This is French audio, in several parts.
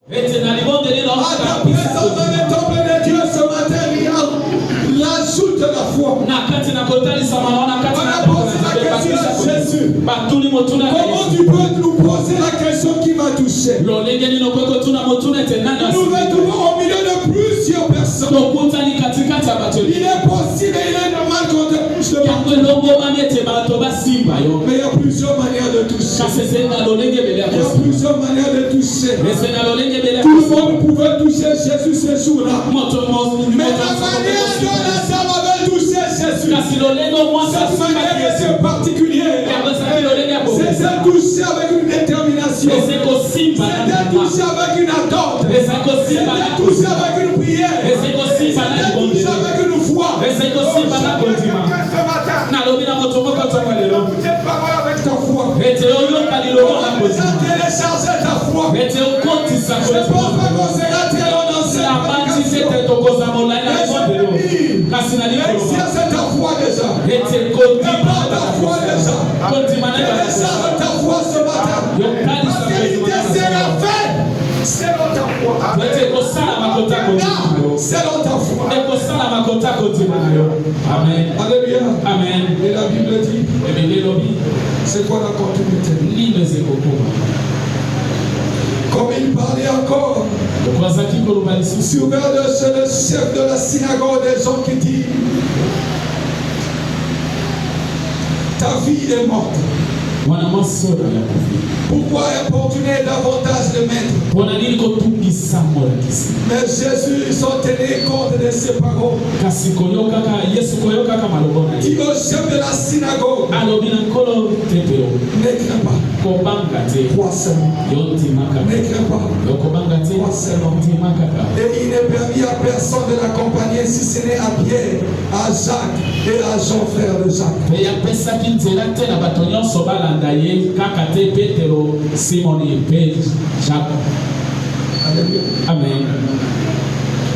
À ta présence dans le temple de Dieu ce matin, l'ajoute de la foi. On a posé la question à Jésus. Comment tu peux nous poser la question qui m'a touché? Nous nous retrouvons au milieu de plusieurs personnes. Il est possible et il est normal qu'on te touche le marteau. Mais il y a plusieurs manières de toucher. Il y a plusieurs manières de toucher. Tout le monde pouvait toucher Jésus ce jour-là. Mais la manière dont la dame avait touché Jésus, cette manière était particulière. C'était touché avec une détermination. C'était touché avec une attente. C'était touché avec une prière. C'était touché avec une foi. Avec ta foi. Télécharger ta foi. Je ne pense pas qu'on sera très long dans cette exerce ta foi déjà. Prépare ta foi déjà. Télécharge ta foi ce matin. Parce que l'idée sera faite selon ta foi. Selon ta foi. Amen. Alléluia. Amen. Et la Bible dit, c'est quoi la continuité? Comme il parlait encore, sur le chef de la synagogue, des gens qui disent, ta vie est morte. Pourquoi importuner davantage le maître? Mais Jésus s'en tenait compte de ses paroles. Dit au chef de la synagogue, ne crains pas, crois seulement. Ne crains pas, crois seulement. Et il ne permit à personne de l'accompagner si ce n'est à Pierre, à Jacques et à Jean, frère de Jacques. Amen.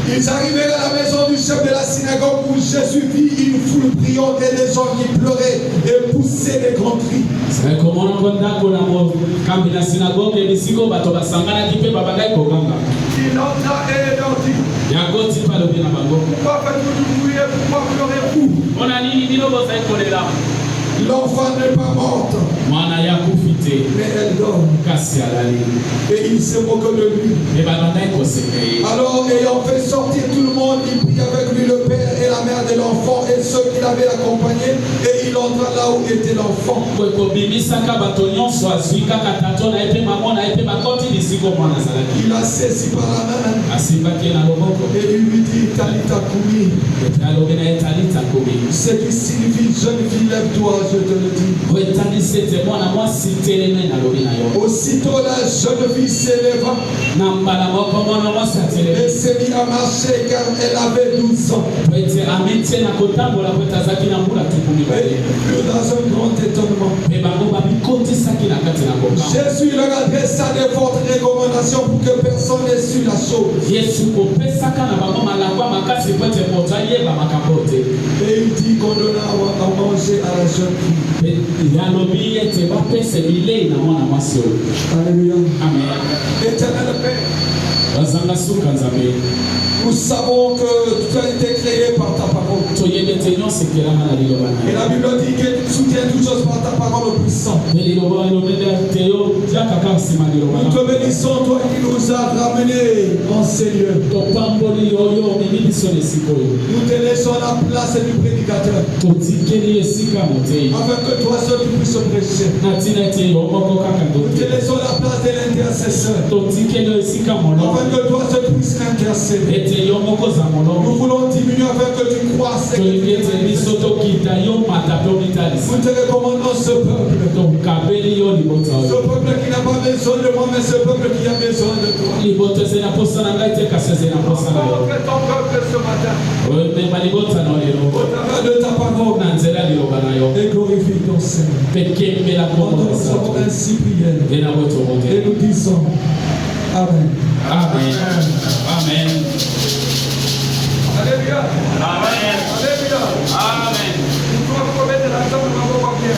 Ils arrivèrent à la maison du chef de la synagogue où Jésus vit une foule priant et des gens qui pleuraient et poussaient des grands cris. Il entra et leur dit, pourquoi faites-vous du bruit et pourquoi pleurez-vous? L'enfant n'est pas morte, mais elle dort. Et il se moque de lui. Alors, ayant fait sortir tout le monde, il prit avec lui le père et la mère de l'enfant et ceux qui l'avaient accompagné, et il entra là où était l'enfant. Il a saisi par la main et il lui dit, Talita Koumi, ce qui signifie jeune fille, lève-toi, je te le dis. Aussitôt la jeune fille s'éleva et s'est mise à marcher car elle avait 12 ans. Et dans un grand étonnement, Jésus leur adressa des fortes recommandations pour que personne n'ait su la chose. Et il dit qu'on donna à manger à la jeune fille. Alléluia. Amen. Éternel Père, nous savons que tout a été créé par ta parole. Et la Bible dit que tu soutiens toutes choses par ta parole puissante. Nous te bénissons, toi qui nous as ramenés en ces lieux. Nous te laissons la place du prédicateur. Afin que toi seul tu puisses prêcher. Nous te laissons la place de l'intercesseur. Afin que toi seul tu puisses intercéder. Nous voulons diminuer afin que tu croisses. Nous te recommandons ce peuple. Ce peuple qui n'a pas besoin de moi, mais ce peuple qui a besoin de toi. Rencontre ton peuple ce matin. Au travers de ta parole. Et glorifie ton Seigneur. Nous sommes ainsi priés. Et nous disons Amen. Amen. Amen. Alléluia. Amen. Alléluia. Amen. Nous pouvons remettre la table dans vos papiers.